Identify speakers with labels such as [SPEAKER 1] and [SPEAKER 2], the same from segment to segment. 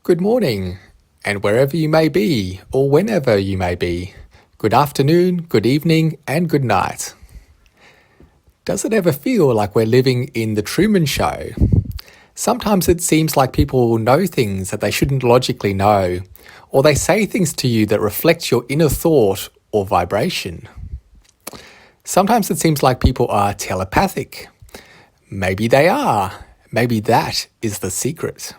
[SPEAKER 1] Good morning, and wherever you may be, or whenever you may be, good afternoon, good evening, and good night. Does it ever feel like we're living in the Truman Show? Sometimes it seems like people know things that they shouldn't logically know, or they say things to you that reflect your inner thought or vibration. Sometimes it seems like people are telepathic. Maybe they are. Maybe that is the secret.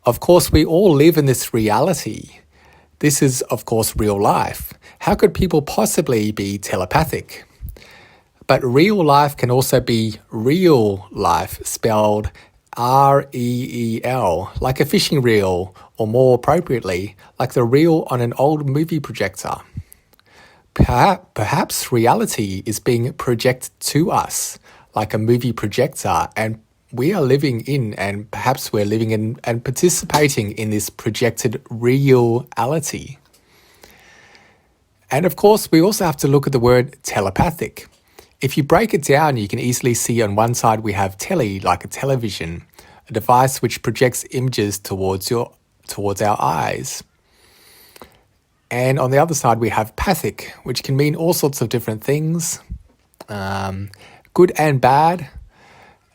[SPEAKER 1] Of course, we all live in this reality. This is, of course, real life. How could people possibly be telepathic? But real life can also be real life, spelled R-E-E-L, like a fishing reel, or more appropriately, like the reel on an old movie projector. Perhaps reality is being projected to us, like a movie projector, and we are living in, and perhaps we're living in and participating in this projected reality. And of course, we also have to look at the word telepathic. If you break it down, you can easily see on one side we have tele, like a television, a device which projects images towards our eyes. And on the other side, we have pathic, which can mean all sorts of different things, good and bad.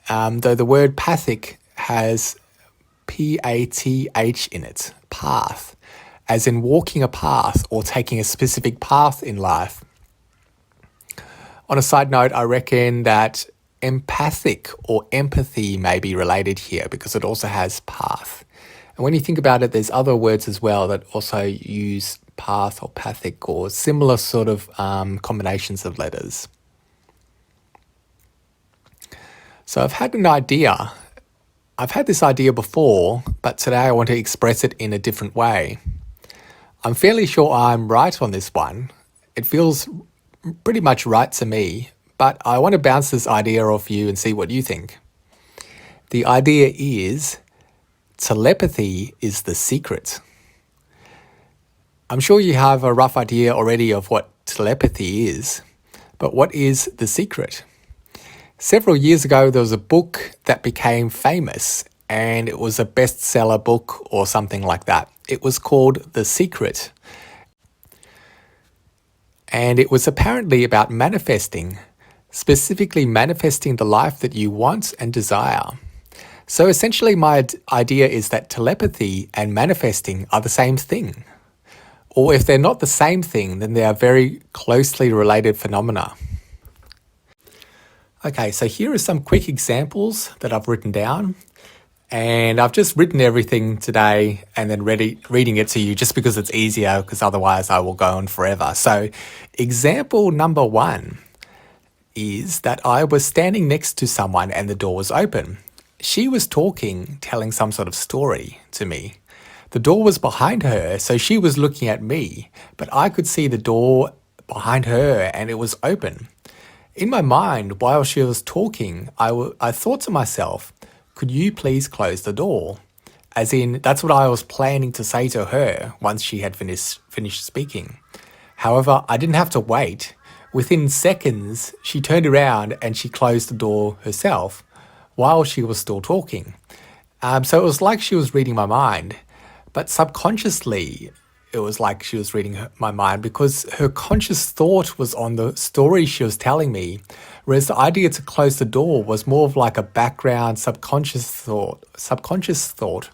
[SPEAKER 1] Though the word pathic has P-A-T-H in it, path, as in walking a path or taking a specific path in life. On a side note, I reckon that empathic or empathy may be related here because it also has path. And when you think about it, there's other words as well that also use path or pathic or similar sort of combinations of letters. So I've had this idea before, but today I want to express it in a different way. I'm fairly sure I'm right on this one. It feels pretty much right to me, but I want to bounce this idea off you and see what you think. The idea is telepathy is the secret. I'm sure you have a rough idea already of what telepathy is, but what is the secret? Several years ago, there was a book that became famous, and it was a bestseller book or something like that. It was called The Secret. And it was apparently about manifesting, specifically manifesting the life that you want and desire. So essentially, my idea is that telepathy and manifesting are the same thing. Or if they're not the same thing, then they are very closely related phenomena. Okay, so here are some quick examples that I've written down. And I've just written everything today and then reading it to you just because it's easier, because otherwise I will go on forever. So example number 1 is that I was standing next to someone and the door was open. She was talking, telling some sort of story to me. The door was behind her, so she was looking at me, but I could see the door behind her and it was open. In my mind, while she was talking, I thought to myself, could you please close the door? As in, that's what I was planning to say to her once she had finished speaking. However, I didn't have to wait. Within seconds, she turned around and she closed the door herself while she was still talking. So it was like she was reading my mind, but subconsciously, it was like she was reading my mind because her conscious thought was on the story she was telling me, whereas the idea to close the door was more of like a background subconscious thought,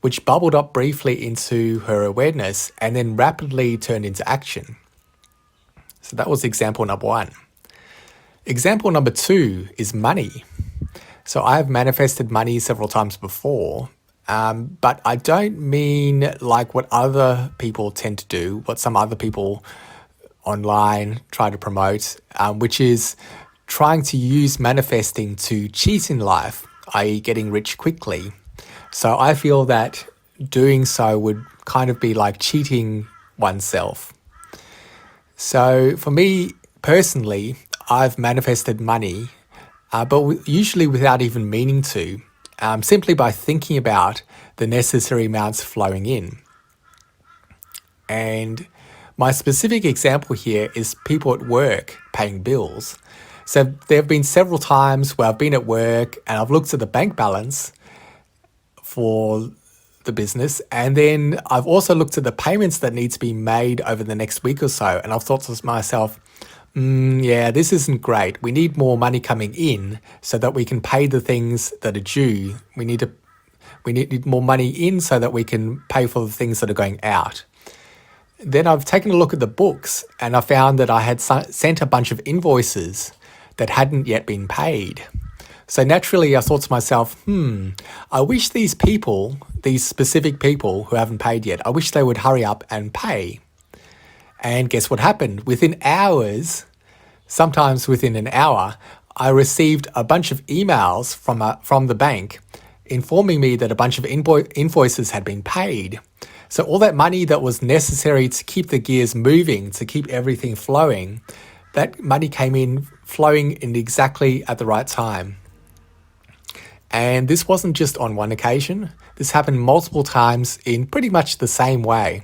[SPEAKER 1] which bubbled up briefly into her awareness and then rapidly turned into action. So that was example number 1. Example number 2 is money. So I have manifested money several times before, but I don't mean like what other people tend to do, what some other people online try to promote, which is trying to use manifesting to cheat in life, i.e. getting rich quickly. So I feel that doing so would kind of be like cheating oneself. So for me personally, I've manifested money, but usually without even meaning to. Simply by thinking about the necessary amounts flowing in. And my specific example here is people at work paying bills. So there have been several times where I've been at work and I've looked at the bank balance for the business. And then I've also looked at the payments that need to be made over the next week or so. And I've thought to myself, yeah, this isn't great. We need more money coming in so that we can pay the things that are due. We need more money in so that we can pay for the things that are going out. Then I've taken a look at the books and I found that I had sent a bunch of invoices that hadn't yet been paid. So naturally I thought to myself, I wish these specific people who haven't paid yet, I wish they would hurry up and pay. And guess what happened? Within hours, sometimes within an hour, I received a bunch of emails from the bank informing me that a bunch of invoices had been paid. So all that money that was necessary to keep the gears moving, to keep everything flowing, that money came in flowing in exactly at the right time. And this wasn't just on one occasion. This happened multiple times in pretty much the same way.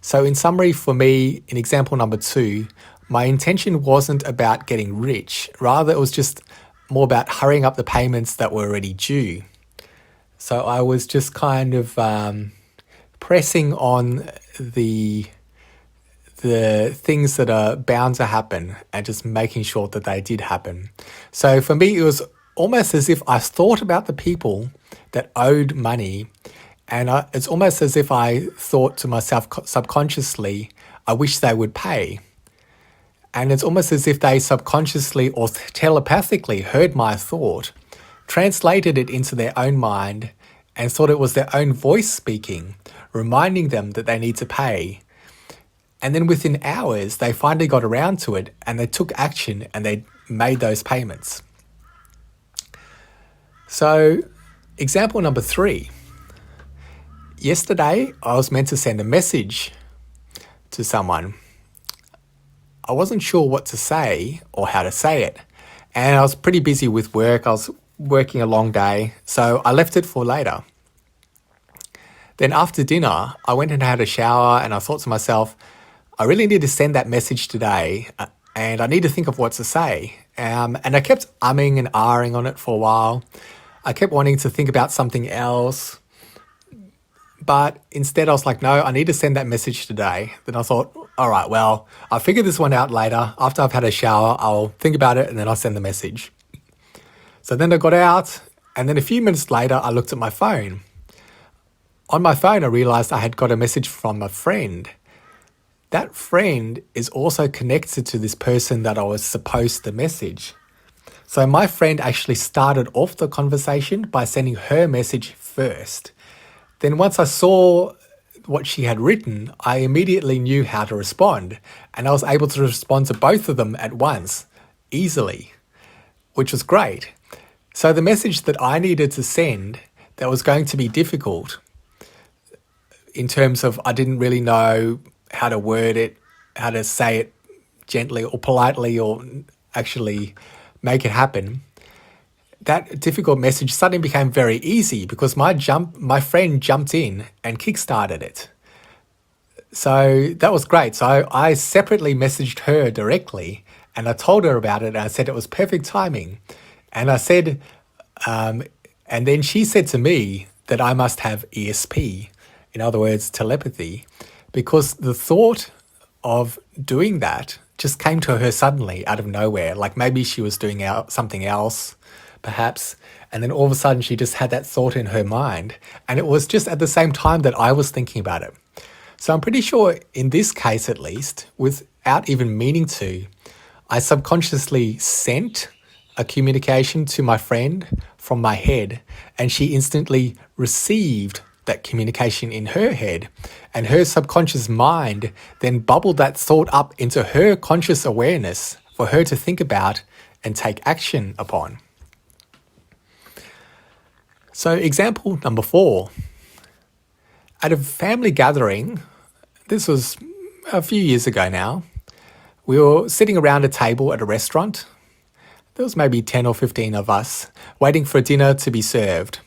[SPEAKER 1] So in summary, for me, in example number 2, my intention wasn't about getting rich. Rather, it was just more about hurrying up the payments that were already due. So I was just kind of pressing on the things that are bound to happen and just making sure that they did happen. So for me, it was almost as if I thought about the people that owed money, and it's almost as if I thought to myself subconsciously, I wish they would pay. And it's almost as if they subconsciously or telepathically heard my thought, translated it into their own mind, and thought it was their own voice speaking, reminding them that they need to pay. And then within hours, they finally got around to it and they took action and they made those payments. So, example number 3. Yesterday, I was meant to send a message to someone. I wasn't sure what to say or how to say it. And I was pretty busy with work. I was working a long day, so I left it for later. Then after dinner, I went and had a shower and I thought to myself, I really need to send that message today and I need to think of what to say. And I kept umming and ahhing on it for a while. I kept wanting to think about something else. But instead I was like, no, I need to send that message today. Then I thought, all right, well, I'll figure this one out later. After I've had a shower, I'll think about it and then I'll send the message. So then I got out and then a few minutes later, I looked at my phone. On my phone, I realized I had got a message from a friend. That friend is also connected to this person that I was supposed to message. So my friend actually started off the conversation by sending her message first. Then once I saw what she had written, I immediately knew how to respond. And I was able to respond to both of them at once, easily, which was great. So the message that I needed to send that was going to be difficult in terms of I didn't really know how to word it, how to say it gently or politely or actually make it happen, that difficult message suddenly became very easy because my friend jumped in and kickstarted it. So that was great. So I separately messaged her directly and I told her about it and I said it was perfect timing. And I said, and then she said to me that I must have ESP, in other words, telepathy, because the thought of doing that just came to her suddenly out of nowhere. Like maybe she was doing something else, perhaps, and then all of a sudden she just had that thought in her mind. And it was just at the same time that I was thinking about it. So I'm pretty sure in this case, at least, without even meaning to, I subconsciously sent a communication to my friend from my head, and she instantly received that communication in her head, and her subconscious mind then bubbled that thought up into her conscious awareness for her to think about and take action upon. So example number 4. At a family gathering, this was a few years ago now, we were sitting around a table at a restaurant. There was maybe 10 or 15 of us waiting for dinner to be served.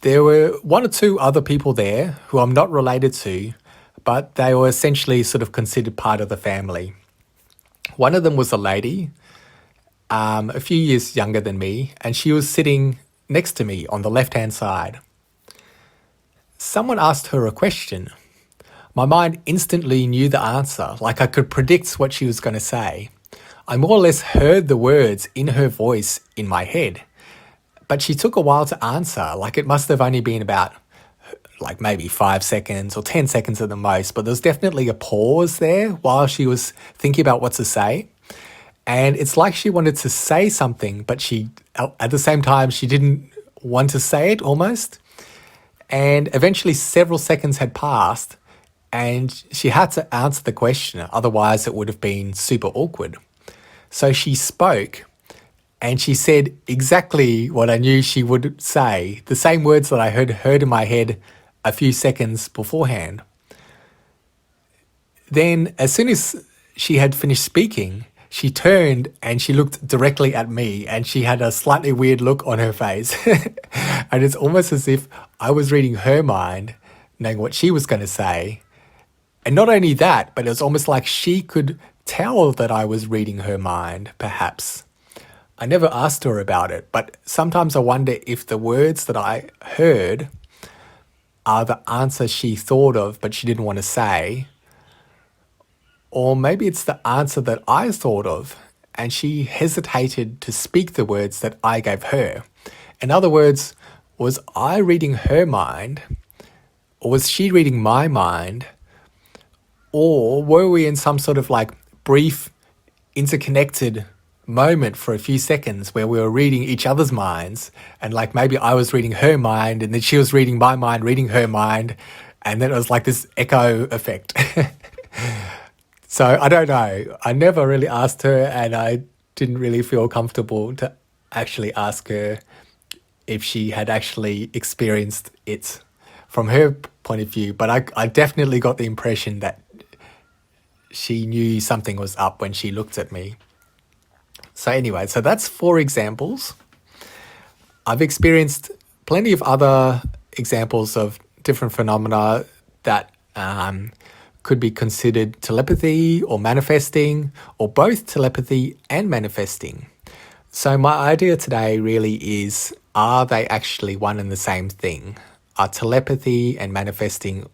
[SPEAKER 1] There were 1 or 2 other people there who I'm not related to, but they were essentially sort of considered part of the family. One of them was a lady, a few years younger than me, and she was sitting next to me on the left-hand side. someone asked her a question. My mind instantly knew the answer, like I could predict what she was going to say. I more or less heard the words in her voice in my head. But she took a while to answer, like it must have only been about like maybe 5 seconds or 10 seconds at the most, but there was definitely a pause there while she was thinking about what to say. And it's like she wanted to say something, but at the same time, she didn't want to say it almost. And eventually several seconds had passed and she had to answer the question. Otherwise it would have been super awkward. So she spoke and she said exactly what I knew she would say, the same words that I heard in my head a few seconds beforehand. Then as soon as she had finished speaking, she turned and she looked directly at me and she had a slightly weird look on her face. And it's almost as if I was reading her mind, knowing what she was going to say. And not only that, but it was almost like she could tell that I was reading her mind, perhaps. I never asked her about it, but sometimes I wonder if the words that I heard are the answer she thought of but she didn't want to say. Or maybe it's the answer that I thought of and she hesitated to speak the words that I gave her. In other words, was I reading her mind? Or was she reading my mind? Or were we in some sort of like brief, interconnected moment for a few seconds where we were reading each other's minds, and like maybe I was reading her mind and then she was reading my mind, reading her mind, and then it was like this echo effect. So I don't know. I never really asked her and I didn't really feel comfortable to actually ask her if she had actually experienced it from her point of view. But I definitely got the impression that she knew something was up when she looked at me. So anyway, so that's 4 examples. I've experienced plenty of other examples of different phenomena that could be considered telepathy or manifesting, or both telepathy and manifesting. So my idea today really is, are they actually one and the same thing? Are telepathy and manifesting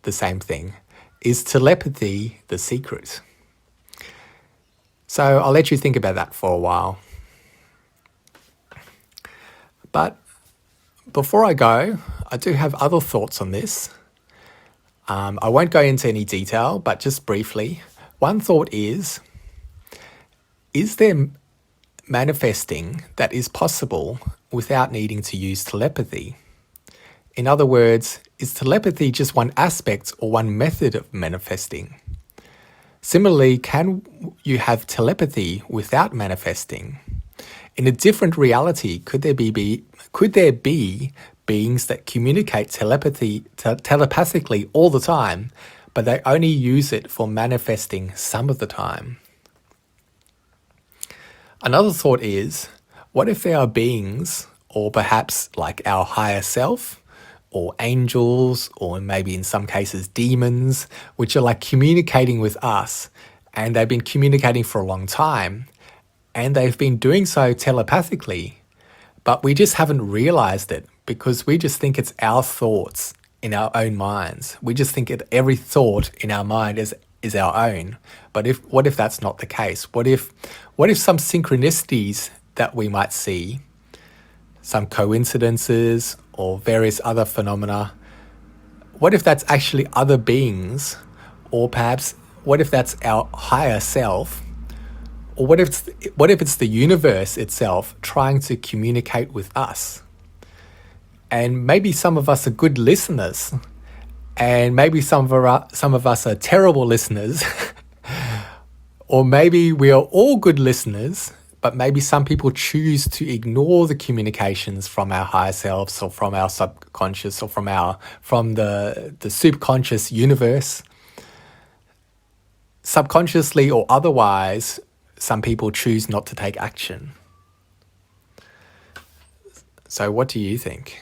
[SPEAKER 1] the same thing? Is telepathy the secret? So I'll let you think about that for a while. But before I go, I do have other thoughts on this. I won't go into any detail, but just briefly. One thought is there manifesting that is possible without needing to use telepathy? In other words, is telepathy just one aspect or one method of manifesting? Similarly, can you have telepathy without manifesting? In a different reality, could there be beings that communicate telepathically all the time, but they only use it for manifesting some of the time? Another thought is, what if there are beings, or perhaps like our higher self, or angels, or maybe in some cases demons, which are like communicating with us, and they've been communicating for a long time, and they've been doing so telepathically, but we just haven't realized it because we just think it's our thoughts in our own minds. We just think that every thought in our mind is our own. But what if that's not the case? What if some synchronicities that we might see, some coincidences or various other phenomena, what if that's actually other beings? Or perhaps what if that's our higher self? Or what if it's the universe itself trying to communicate with us? And maybe some of us are good listeners, and maybe some of us are terrible listeners, or maybe we are all good listeners, but maybe some people choose to ignore the communications from our higher selves, or from our subconscious, or from the subconscious universe. Subconsciously or otherwise, some people choose not to take action. So what do you think?